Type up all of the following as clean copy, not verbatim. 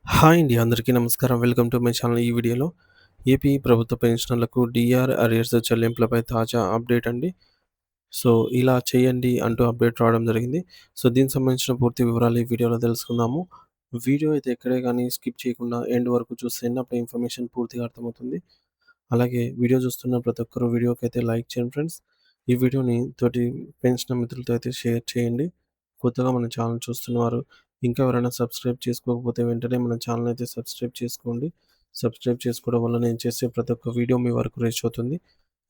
Hi అండి. అందరికీ నమస్కారం. Welcome to my channel. ఈ వీడియోలో ఏపీ ప్రభుత్వ పెన్షనర్లకు డీఆర్ అరియర్స్ చెల్లింపులపై తాజా అప్డేట్ అండి. సో, ఇలా చేయండి అంటూ అప్డేట్ రావడం జరిగింది. సో, దీనికి సంబంధించిన పూర్తి వివరాలు ఈ వీడియోలో తెలుసుకుందాము. వీడియో అయితే ఎక్కడే గానీ స్కిప్ చేయకుండా ఎండ్ వరకు చూస్తేనే అప్పుడు ఇన్ఫర్మేషన్ పూర్తిగా అర్థమవుతుంది. అలాగే వీడియో చూస్తున్న ప్రతి ఒక్కరు వీడియోకైతే లైక్ చేయండి ఫ్రెండ్స్. ఈ వీడియోని తోటి పెన్షనర్ మిత్రులతో అయితే షేర్ చేయండి. కొత్తగా మన ఛానల్ చూస్తున్నవారు ఇంకా ఎవరైనా సబ్స్క్రైబ్ చేసుకోకపోతే వెంటనే మన ఛానల్ అయితే సబ్స్క్రైబ్ చేసుకోండి. సబ్స్క్రైబ్ చేసుకోవడం వల్ల నేను చేసే ప్రతి ఒక్క వీడియో మీ వరకు రీచ్ అవుతుంది.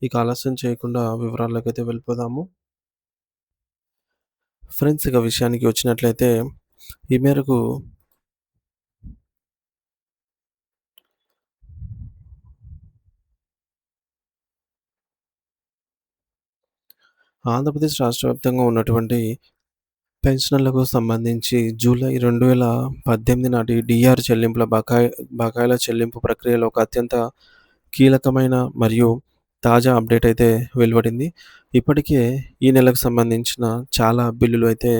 ఇక ఆలస్యం చేయకుండా వివరాల్లోకైతే వెళ్ళిపోదాము. ఫ్రెండ్స్, ఇక విషయానికి వచ్చినట్లయితే ఈ మేరకు ఆంధ్రప్రదేశ్ రాష్ట్ర వ్యాప్తంగా ఉన్నటువంటి పెన్షనర్లకు సంబంధించి జూలై 2018 నాటి డీఆర్ చెల్లింపుల బకాయిల చెల్లింపు ప్రక్రియలో ఒక అత్యంత కీలకమైన మరియు తాజా అప్డేట్ అయితే వెలువడింది. ఇప్పటికే ఈ నెలకు సంబంధించిన చాలా బిల్లులు అయితే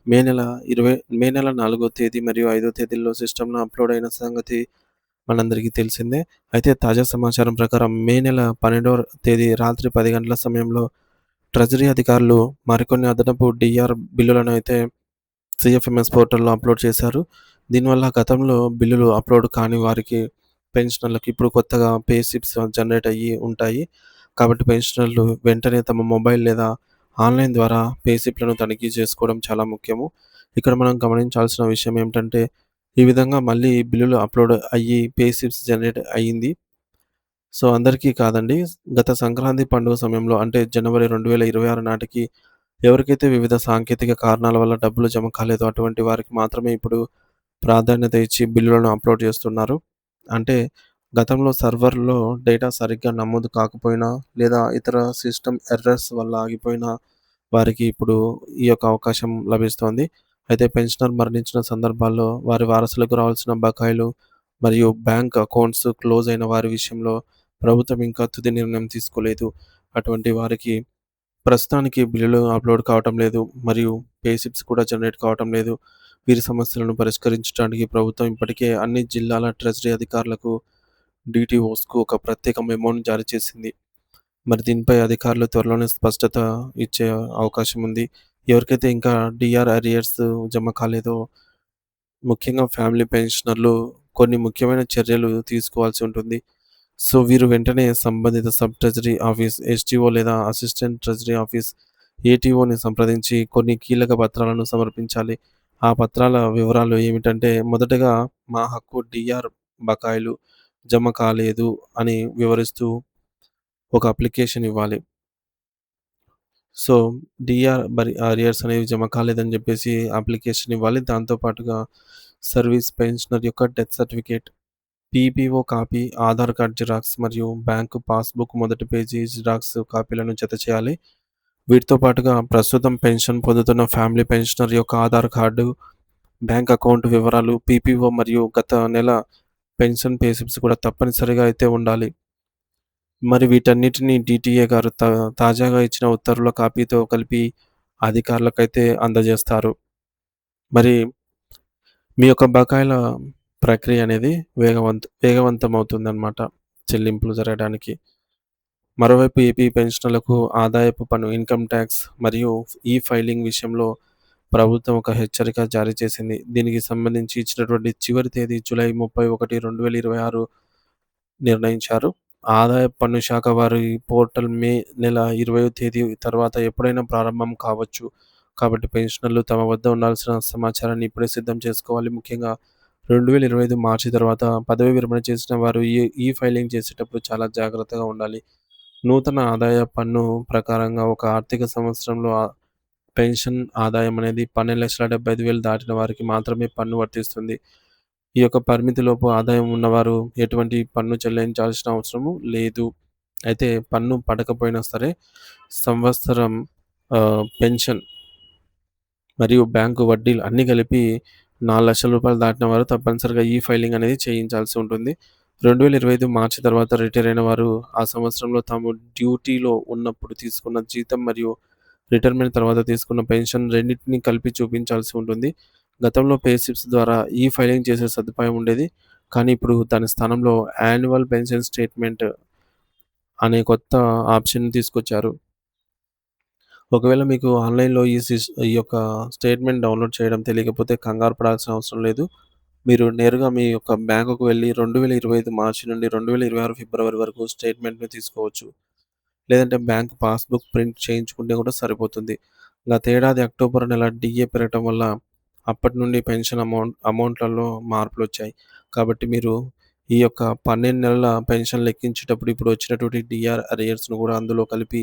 మే నెల 4వ తేదీ మరియు 5వ తేదీల్లో సిస్టమ్‌లో అప్‌లోడ్ అయిన సంగతి మనందరికీ తెలిసిందే. అయితే తాజా సమాచారం ప్రకారం మే నెల 12వ తేదీ రాత్రి 10 గంటల సమయంలో ట్రెజరీ అధికారులు మరికొన్ని అదనపు డీఆర్ బిల్లులను అయితే సీఎఫ్ఎంఎస్ పోర్టల్‌లో అప్‌లోడ్ చేశారు. దీనివల్ల గతంలో బిల్లులు అప్‌లోడ్ కాని వారికి పెన్షనర్లకు ఇప్పుడు కొత్తగా పే స్లిప్స్ జనరేట్ అయ్యి ఉంటాయి. కాబట్టి పెన్షనర్లు వెంటనే తమ మొబైల్ లేదా ఆన్‌లైన్ ద్వారా పే స్లిప్‌లను తనిఖీ చేసుకోవడం చాలా ముఖ్యము. ఇక్కడ మనం గమనించాల్సిన విషయం ఏమిటంటే, ఈ విధంగా మళ్ళీ బిల్లులు అప్‌లోడ్ అయ్యి పే స్లిప్స్ జనరేట్ అయ్యింది. సో, అందరికీ కాదండి. గత సంక్రాంతి పండుగ సమయంలో అంటే జనవరి 2026 నాటికి ఎవరికైతే వివిధ సాంకేతిక కారణాల వల్ల డబ్బులు జమ కాలేదో అటువంటి వారికి మాత్రమే ఇప్పుడు ప్రాధాన్యత ఇచ్చి బిల్లులను అప్‌లోడ్ చేస్తున్నారు. అంటే గతంలో సర్వర్‌లో డేటా సరిగ్గా నమోదు కాకపోయినా లేదా ఇతర సిస్టమ్ ఎర్రర్స్ వల్ల ఆగిపోయిన వారికి ఇప్పుడు ఈ యొక్క అవకాశం లభిస్తోంది. అయితే పెన్షనర్ మరణించిన సందర్భాల్లో వారి వారసులకు రావాల్సిన బకాయిలు మరియు బ్యాంక్ అకౌంట్స్ క్లోజ్ అయిన వారి విషయంలో ప్రభుత్వం ఇంకా తుది నిర్ణయం తీసుకోలేదు. అటువంటి వారికి ప్రస్తుతానికి బిల్లులు అప్‌లోడ్ కావటం లేదు. మరియు పే స్లిప్స్ కూడా జనరేట్ కావటం లేదు. వీరి సమస్యలను పరిష్కరించడానికి ప్రభుత్వం ఇప్పటికే అన్ని జిల్లాల ట్రెజరీ అధికారులకు, డీటీఓస్‌కు ఒక ప్రత్యేక మెమోని జారీ చేసింది. మరి దీనిపై అధికారులు త్వరలోనే స్పష్టత ఇచ్చే అవకాశం ఉంది. ఎవరికైతే ఇంకా డీఆర్ అరియర్స్ జమ కాలేదో, ముఖ్యంగా ఫ్యామిలీ పెన్షనర్లు కొన్ని ముఖ్యమైన చర్యలు తీసుకోవాల్సి ఉంటుంది. సో, వీరు వెంటనే సంబంధిత సబ్ ట్రెజరీ ఆఫీస్, ఎస్‌టీఓ లేదా అసిస్టెంట్ ట్రెజరీ ఆఫీస్, ఏటీఓని సంప్రదించి కొన్ని కీలక పత్రాలను సమర్పించాలి. ఆ పత్రాల వివరాలు ఏమిటంటే, మొదటగా మా హక్కు డీఆర్ బకాయిలు జమ కాలేదు అని వివరిస్తూ ఒక అప్లికేషన్ ఇవ్వాలి. సో, అరియర్స్ అనేవి జమ కాలేదని జెప్పేసి అప్లికేషన్ ఇవ్వాలి. దాంతో పాటుగా సర్వీస్ పెన్షనర్ యొక్క death certificate, PPO copy, Aadhaar card xerox మరియు బ్యాంకు పాస్‌బుక్ మొదటి పేజీ జిరాక్స్ కాపీలను జతచేయాలి. వీటితో పాటుగా ప్రస్తుతం పెన్షన్ పొందుతున్న ఫ్యామిలీ పెన్షనర్ యొక్క ఆధార్ కార్డు, బ్యాంక్ అకౌంట్ వివరాలు, పీపీఓ మరియు గత నెల పెన్షన్ పే స్లిప్స్ కూడా తప్పనిసరిగా అయితే ఉండాలి. మరి వీటన్నిటిని డీటీఏ గారు తాజాగా ఇచ్చిన ఉత్తర్వుల కాపీతో కలిపి అధికారులకైతే అందజేస్తారు. మరి మీ యొక్క బకాయిల ప్రక్రియ అనేది వేగవంతమవుతుందనమాట చెల్లింపులు జరగడానికి. మరోవైపు ఏపీ పెన్షనర్లకు ఆదాయపు పన్ను, ఇన్‌కమ్ టాక్స్ మరియు ఫైలింగ్ విషయంలో ప్రభుత్వం ఒక హెచ్చరిక జారీ చేసింది. దీనికి సంబంధించి ఇచ్చినటువంటి చివరి తేదీ జూలై 31, 2026 నిర్ణయించారు. ఆదాయపు పన్ను శాఖ వారి పోర్టల్ మే నెల 20వ తేదీ తర్వాత ఎప్పుడైనా ప్రారంభం కావచ్చు. కాబట్టి పెన్షనర్లు తమ వద్ద ఉండాల్సిన సమాచారాన్ని ఇప్పుడే సిద్ధం చేసుకోవాలి. ముఖ్యంగా 2025 మార్చి తర్వాత పదవీ విరమణ చేసిన వారు ఫైలింగ్ చేసేటప్పుడు చాలా జాగ్రత్తగా ఉండాలి. నూతన ఆదాయ పన్ను ప్రకారంగా ఒక ఆర్థిక సంవత్సరంలో పెన్షన్ ఆదాయం అనేది 12,75,000 దాటిన వారికి మాత్రమే పన్ను వర్తిస్తుంది. ఈ యొక్క పరిమితిలోపు ఆదాయం ఉన్నవారు ఎటువంటి పన్ను చెల్లించాల్సిన అవసరము లేదు. అయితే పన్ను పడకపోయినా సరే సంవత్సరం పెన్షన్ మరియు బ్యాంకు వడ్డీలు అన్నీ కలిపి రూ. 4,00,000 దాటిన వారు తప్పనిసరిగా ఫైలింగ్ అనేది చేయించాల్సి ఉంటుంది. 2025 మార్చి తర్వాత రిటైర్ అయిన వారు ఆ సంవత్సరంలో తాము డ్యూటీలో ఉన్నప్పుడు తీసుకున్న జీతం మరియు రిటైర్మెంట్ తర్వాత తీసుకున్న పెన్షన్ రెండిటిని కలిపి చూపించాల్సి ఉంటుంది. గతంలో పే స్లిప్స్ ద్వారా ఫైలింగ్ చేసే సదుపాయం ఉండేది. కానీ ఇప్పుడు దాని స్థానంలో యాన్యువల్ పెన్షన్ స్టేట్‌మెంట్ అనే కొత్త ఆప్షన్‌ని తీసుకొచ్చారు. ఒకవేళ మీకు ఆన్‌లైన్‌లో ఈ యొక్క స్టేట్‌మెంట్ డౌన్‌లోడ్ చేయడం తెలియకపోతే కంగారు పడాల్సిన అవసరం లేదు. మీరు నేరుగా మీ యొక్క బ్యాంకుకు వెళ్లి 2025 మార్చి నుండి 2026 ఫిబ్రవరి వరకు స్టేట్‌మెంట్‌ని తీసుకోవచ్చు. లేదంటే బ్యాంక్ పాస్‌బుక్ ప్రింట్ చేయించుకుంటే కూడా సరిపోతుంది. గతేడాది అక్టోబర్ నెల డీఏ పెరగటం వల్ల అప్పటి నుండి పెన్షన్ అమౌంట్‌లలో మార్పులొచ్చాయి. కాబట్టి మీరు ఈ యొక్క 12 నెలల పెన్షన్ లెక్కించేటప్పుడు ఇప్పుడు వచ్చినటువంటి డీఆర్ అరియర్స్‌ను కూడా అందులో కలిపి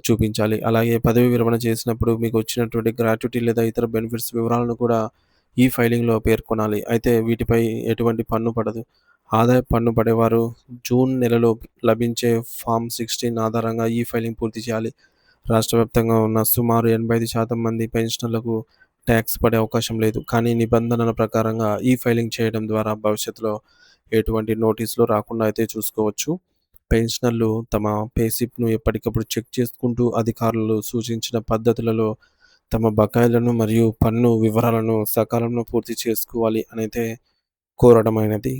చూపించాలి. అలాగే పదవీ విరమణ చేసినప్పుడు మీకు వచ్చినటువంటి గ్రాట్యుటీ లేదా ఇతర బెనిఫిట్స్ వివరాలను కూడా ఈ ఫైలింగ్‌లో పేర్కొనాలి. అయితే వీటిపై ఎటువంటి పన్ను పడదు. ఆదాయపు పన్ను పడేవారు జూన్ నెలలో లభించే ఫార్మ్ 16 ఆధారంగా ఈ ఫైలింగ్ పూర్తి చేయాలి. రాష్ట్ర వ్యాప్తంగా ఉన్న సుమారు 85% మంది పెన్షనర్లకు ట్యాక్స్ పడే అవకాశం లేదు. కానీ నిబంధనల ప్రకారంగా ఈ ఫైలింగ్ చేయడం ద్వారా భవిష్యత్తులో ఎటువంటి నోటీసులు రాకుండా అయితే చూసుకోవచ్చు. పెన్షనర్లు తమ పే స్లిప్‌ను ఎప్పటికప్పుడు చెక్ చేసుకుంటూ అధికారులు సూచించిన పద్ధతులలో తమ బకాయిలను మరియు పన్ను వివరాలను సకాలంలో పూర్తి చేసుకోవాలి అనైతే కోరడమైనది.